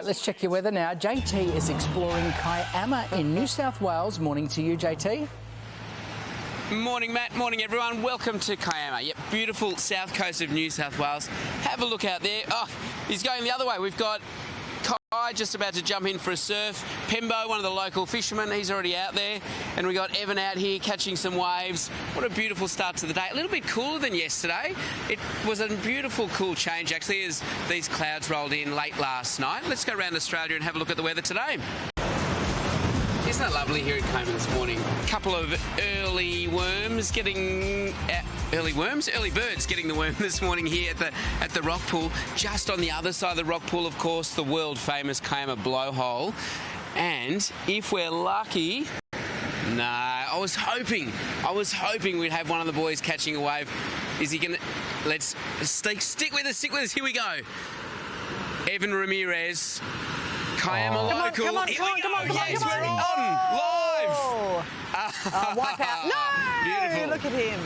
let's check your weather now. JT is exploring Kiama in New South Wales. Morning to you, JT. Morning, Matt. Morning, everyone. Welcome to Kiama. Yep, beautiful south coast of New South Wales. Have a look out there. Oh, he's going the other way. We've got Kai just about to jump in for a surf. Pembo, one of the local fishermen, he's already out there. And we got Evan out here catching some waves. What a beautiful start to the day. A little bit cooler than yesterday. It was a beautiful, cool change, actually, as these clouds rolled in late last night. Let's go around Australia and have a look at the weather today. Isn't it lovely here at Kiama this morning? A couple of early worms getting... early birds getting the worm this morning here at the rock pool. Just on the other side of the rock pool, of course, the world-famous Kiama Blowhole. And if we're lucky... No, I was hoping we'd have one of the boys catching a wave. Is he going to... Let's... Stick with us. Here we go. Evan Ramirez... Kiama local. Come on, Yes, we're on live. Wipe out. No! Beautiful. Look at him.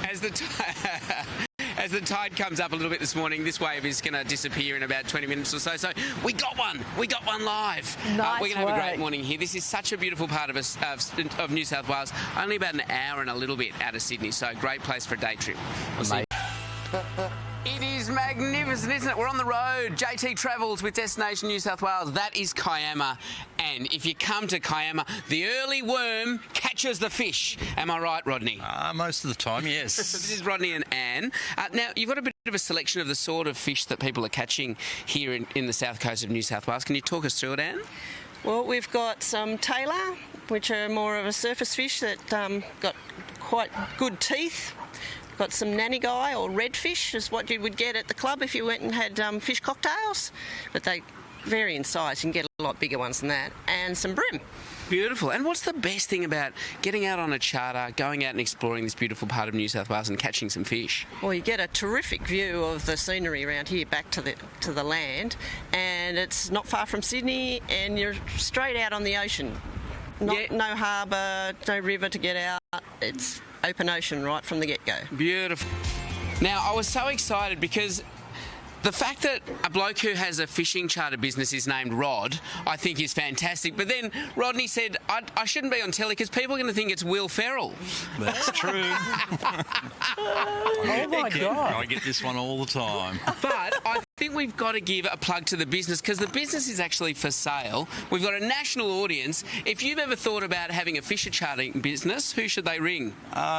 As the tide comes up a little bit this morning, this wave is going to disappear in about 20 minutes or so. So we got one live. Nice we're going to have a great work. morning here. This is such a beautiful part of New South Wales. Only about an hour and a little bit out of Sydney. So great place for a day trip. We'll see. It is magnificent, isn't it? We're on the road. JT travels with Destination New South Wales. That is Kiama. And if you come to Kiama, the early worm catches the fish. Am I right, Rodney? Most of the time, yes. This is Rodney and Ann. Now, you've got a bit of a selection of the sort of fish that people are catching here in the south coast of New South Wales. Can you talk us through it, Ann? Well, we've got some tailor, which are more of a surface fish that got quite good teeth. Got some nanny guy or redfish is what you would get at the club if you went and had fish cocktails, but they vary in size. You can get a lot bigger ones than that, and some bream. Beautiful. And what's the best thing about getting out on a charter, going out and exploring this beautiful part of New South Wales and catching some fish? Well, you get a terrific view of the scenery around here back to the land, and it's not far from Sydney, and you're straight out on the ocean. No harbour, no river to get out. It's open ocean right from the get-go. Beautiful. Now, I was so excited because the fact that a bloke who has a fishing charter business is named Rod, I think is fantastic. But then Rodney said, I shouldn't be on telly because people are going to think it's Will Ferrell. That's true. Oh, my God. I get this one all the time. But I think we've got to give a plug to the business because the business is actually for sale. We've got a national audience. If you've ever thought about having a fisher chartering business, who should they ring?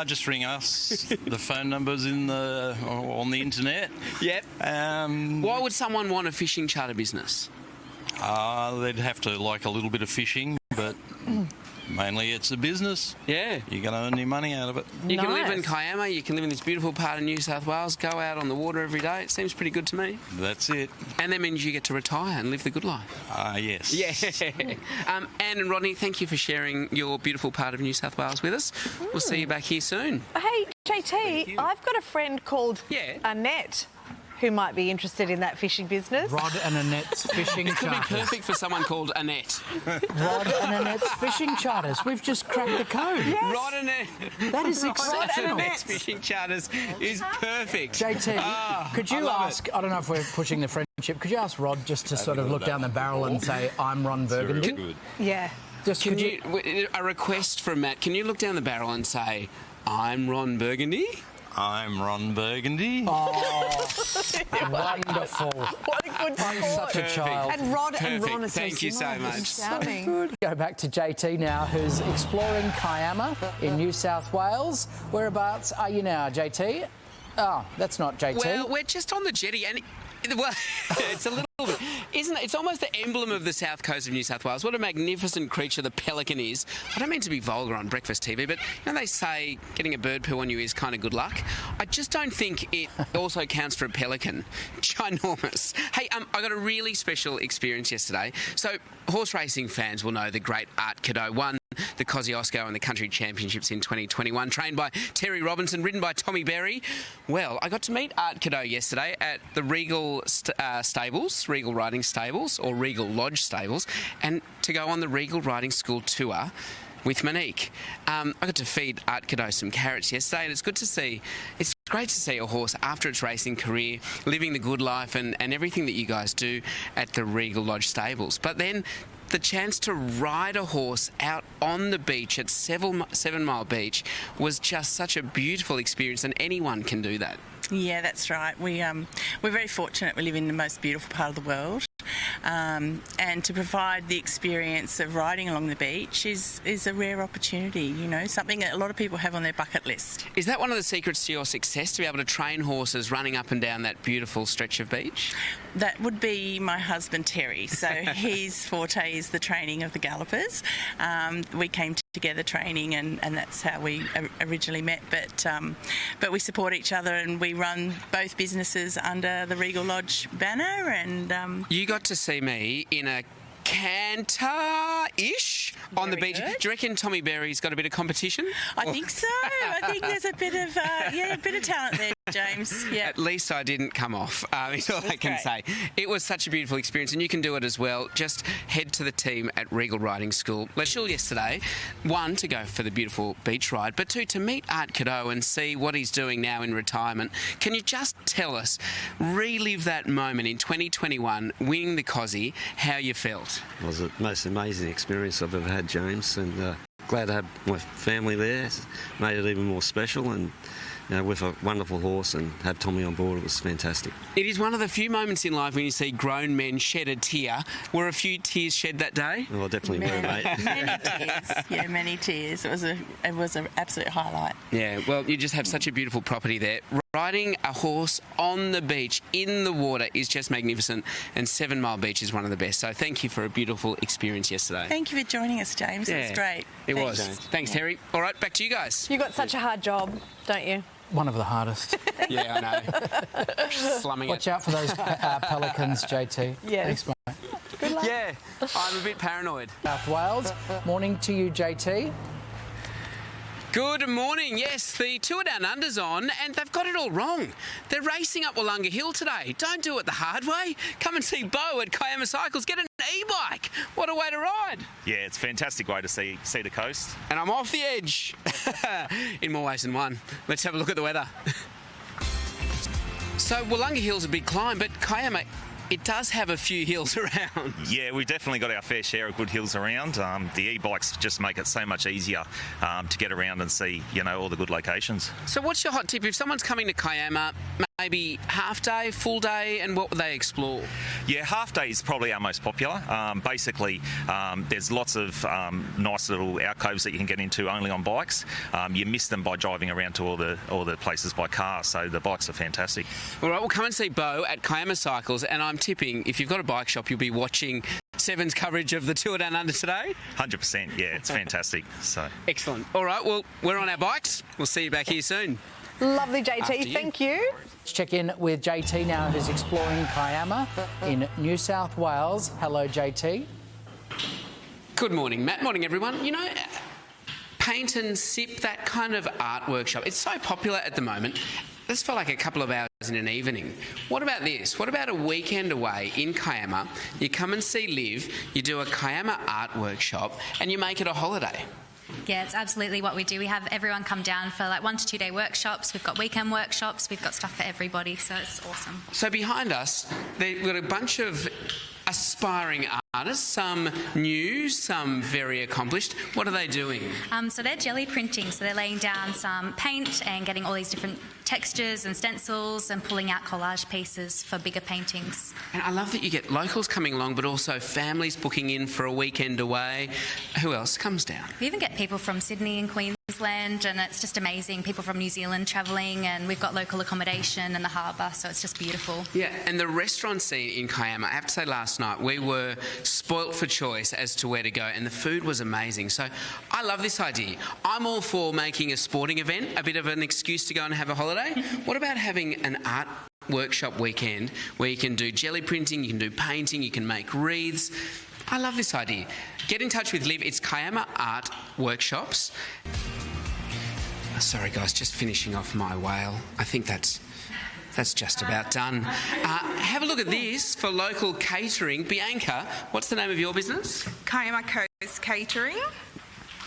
Just ring us. The phone number's on the internet. Yep. Why would someone want a fishing charter business? They'd have to like a little bit of fishing, but mainly it's a business. Yeah. You're going to earn your money out of it. You can live in Kiama, you can live in this beautiful part of New South Wales, go out on the water every day. It seems pretty good to me. That's it. And that means you get to retire and live the good life. Yes. Yeah. Ann and Rodney, thank you for sharing your beautiful part of New South Wales with us. We'll see you back here soon. Hey, JT, I've got a friend called Annette who might be interested in that fishing business. Rod and Annette's Fishing It could Charters. be perfect for someone called Annette. Rod and Annette's Fishing Charters. We've just cracked the code. Yes. Rod and Annette. That is Rod exceptional. and Annette's Fishing Charters is perfect. JT, could you ask, I don't know if we're pushing the friendship, could you ask Rod just to sort of look down the barrel and say, I'm Ron Burgundy? Very good. Yeah. Just Can you, a request from Matt, can you look down the barrel and say, I'm Ron Burgundy? I'm Ron Burgundy. Oh, wonderful. What a good I'm such a child. And Rod and Perfect. Ron are so Thank you so similar. much. It's astounding. Go back to JT now, who's exploring Kiama in New South Wales. Whereabouts are you now, JT? Oh, that's not JT. Well, we're just on the jetty and... Well, it's a little bit, isn't it? It's almost the emblem of the south coast of New South Wales. What a magnificent creature the pelican is. I don't mean to be vulgar on breakfast TV, but you know they say getting a bird poo on you is kind of good luck. I just don't think it also counts for a pelican. Ginormous. Hey, I got a really special experience yesterday. So horse racing fans will know the great Art Cadeau won the Kosciuszko and the Country Championships in 2021, trained by Terry Robinson, ridden by Tommy Berry. Well, I got to meet Art Cadeau yesterday at the Regal stables, Regal Riding Stables, or Regal Lodge Stables, and to go on the Regal Riding School tour with Monique. I got to feed Art Cadeau some carrots yesterday, and it's great to see a horse after its racing career living the good life and everything that you guys do at the Regal Lodge stables. But then the chance to ride a horse out on the beach at 7 Mile Beach was just such a beautiful experience, and anyone can do that. Yeah, that's right. We're very fortunate. We live in the most beautiful part of the world, and to provide the experience of riding along the beach is a rare opportunity. You know, something that a lot of people have on their bucket list. Is that one of the secrets to your success, to be able to train horses running up and down that beautiful stretch of beach? That would be my husband Terry. So his forte is the training of the gallopers. We came together training, and that's how we originally met. But we support each other, and we run both businesses under the Regal Lodge banner. And you got to see me in a canter-ish on the beach. Good. Do you reckon Tommy Berry's got a bit of competition? I think so. I think there's a bit of talent there, James. Yeah. At least I didn't come off, is all I can say. It was such a beautiful experience, and you can do it as well. Just head to the team at Regal Riding School. Special yesterday, 1, to go for the beautiful beach ride, but 2, to meet Art Cadeau and see what he's doing now in retirement. Can you just tell us, relive that moment in 2021, winning the Cossie, how you felt? It was the most amazing experience I've ever had, James, and glad to have my family there. It's made it even more special, and with a wonderful horse and have Tommy on board, it was fantastic. It is one of the few moments in life when you see grown men shed a tear. Were a few tears shed that day? Well, definitely were, mate. Many tears. Yeah, many tears. It was an absolute highlight. Yeah, well, you just have such a beautiful property there. Riding a horse on the beach, in the water, is just magnificent, and 7 Mile Beach is one of the best. So thank you for a beautiful experience yesterday. Thank you for joining us, James. Yeah, it was great. It Thanks. was. Thanks, Terry. All right, back to you guys. You got such a hard job, don't you? One of the hardest. Yeah, I know. Slumming Watch it. out for those pelicans, JT. Yes. Thanks, mate. Good luck. Yeah, I'm a bit paranoid. South Wales. Morning to you, JT. Good morning. Yes, the Tour Down Under's on, and they've got it all wrong. They're racing up Wollonga Hill today. Don't do it the hard way. Come and see Beau at Kiama Cycles. Get an e-bike. What a way to ride. Yeah, it's a fantastic way to see the coast. And I'm off the edge. In more ways than one. Let's have a look at the weather. So Wollonga Hill's a big climb, but Kiama, it does have a few hills around. Yeah, we've definitely got our fair share of good hills around. The e-bikes just make it so much easier to get around and see, all the good locations. So what's your hot tip if someone's coming to Kiama? Maybe half day, full day, and what would they explore? Yeah, half day is probably our most popular. Basically, there's lots of nice little alcoves that you can get into only on bikes. You miss them by driving around to all the places by car, so the bikes are fantastic. All right, we'll come and see Beau at Kiama Cycles, and I'm tipping if you've got a bike shop, you'll be watching Seven's coverage of the Tour Down Under today. 100%, yeah, it's fantastic. So excellent. All right, well, we're on our bikes. We'll see you back here soon. Lovely, JT. Thank you. Let's check in with JT now, who's exploring Kiama in New South Wales. Hello, JT. Good morning, Matt. Morning, everyone. Paint and sip, that kind of art workshop, it's so popular at the moment. This felt like a couple of hours in an evening. What about this? What about a weekend away in Kiama? You come and see Liv, you do a Kiama Art Workshop, and you make it a holiday. Yeah, it's absolutely what we do. We have everyone come down for 1 to 2 day workshops. We've got weekend workshops. We've got stuff for everybody, so it's awesome. So behind us, we've got a bunch of aspiring artists, some new, some very accomplished. What are they doing? So they're jelly printing. So they're laying down some paint and getting all these different textures and stencils and pulling out collage pieces for bigger paintings. And I love that you get locals coming along, but also families booking in for a weekend away. Who else comes down? We even get people from Sydney and Queensland, and it's just amazing. People from New Zealand travelling, and we've got local accommodation and the harbour, so it's just beautiful. Yeah, and the restaurant scene in Kiama, I have to say last night, we were spoilt for choice as to where to go, and the food was amazing. So I love this idea. I'm all for making a sporting event a bit of an excuse to go and have a holiday. What about having an art workshop weekend where you can do jelly printing, you can do painting, you can make wreaths? I love this idea. Get in touch with Liv. It's Kiama Art Workshops. Sorry, guys, just finishing off my whale. I think that's just about done. Have a look at this for local catering. Bianca, what's the name of your business? Kiama Coast Catering.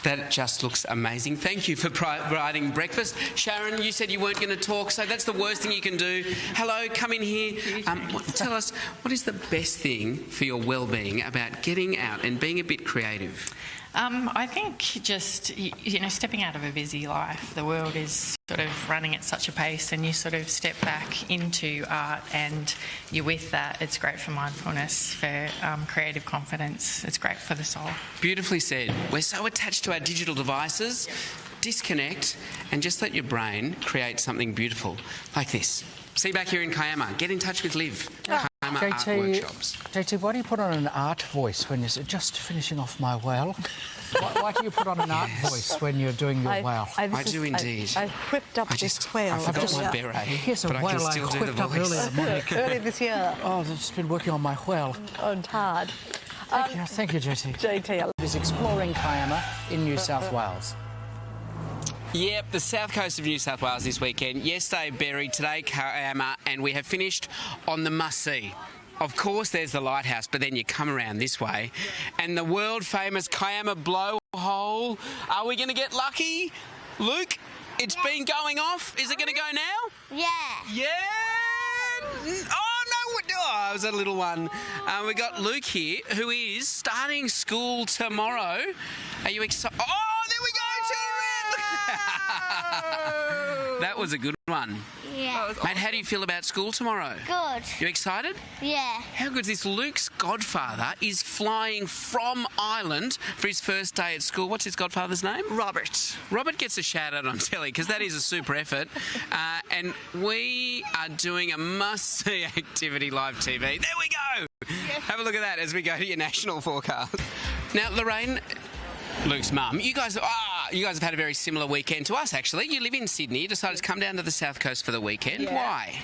That just looks amazing. Thank you for providing breakfast. Sharon, you said you weren't going to talk, so that's the worst thing you can do. Hello, come in here. Tell us, what is the best thing for your well-being about getting out and being a bit creative? I think just, you know, stepping out of a busy life. The world is sort of running at such a pace, and you sort of step back into art and you're with that. It's great for mindfulness, for creative confidence. It's great for the soul. Beautifully said. We're so attached to our digital devices. Disconnect and just let your brain create something beautiful like this. See you back here in Kiama. Get in touch with Liv. Kiama Art Workshops. JT, why do you put on an art voice when you're just finishing off my well? why do you put on an art voice when you're doing your well? I do indeed. I whipped up this whale. I forgot my beret, Here's a but I whale can still do the whipped up voice. earlier, Monique. Earlier this year. Oh, I've just been working on my whale. Oh, hard. Thank you, JT. JT. Is exploring Kiama in New South Wales. Yep, the south coast of New South Wales this weekend. Yesterday, Berry, today, Kiama, and we have finished on the must-see. Of course, there's the Lighthouse, but then you come around this way, and the world-famous Kiama Blowhole. Are we going to get lucky? Luke, it's been going off. Is it going to go now? Yeah. Yeah! Oh, no! Oh, it was a little one. We got Luke here, who is starting school tomorrow. Are you excited? Oh, there we go! That was a good one. Yeah. Mate, how do you feel about school tomorrow? Good. You excited? Yeah. How good is this? Luke's godfather is flying from Ireland for his first day at school. What's his godfather's name? Robert. Robert gets a shout out on telly because that is a super effort. And we are doing a must-see activity live TV. There we go. Yes. Have a look at that as we go to your national forecast. Now, Lorraine, Luke's mum, you guys have had a very similar weekend to us, actually. You live in Sydney. You decided to come down to the south coast for the weekend. Yeah. Why?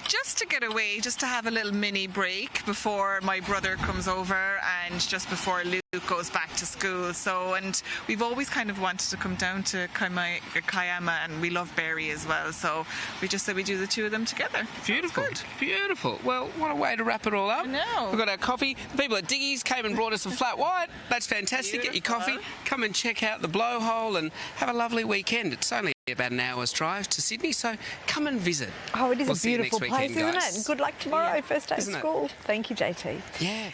Just to get away, just to have a little mini break before my brother comes over and just before Luke goes back to school. So, and we've always kind of wanted to come down to Kiama, and we love Berry as well. So we just said we do the two of them together. Beautiful. Beautiful. Well, what a way to wrap it all up. I know. We've got our coffee. The people at Diggies came and brought us some flat white. That's fantastic. Beautiful. Get your coffee. Come and check out the Blowhole and have a lovely weekend. It's only about an hour's drive to Sydney, so come and visit. Oh, it is We'll a see you beautiful next place, weekend, isn't guys. it? Good luck tomorrow, first day of Isn't it? school. Thank you, JT. Yeah.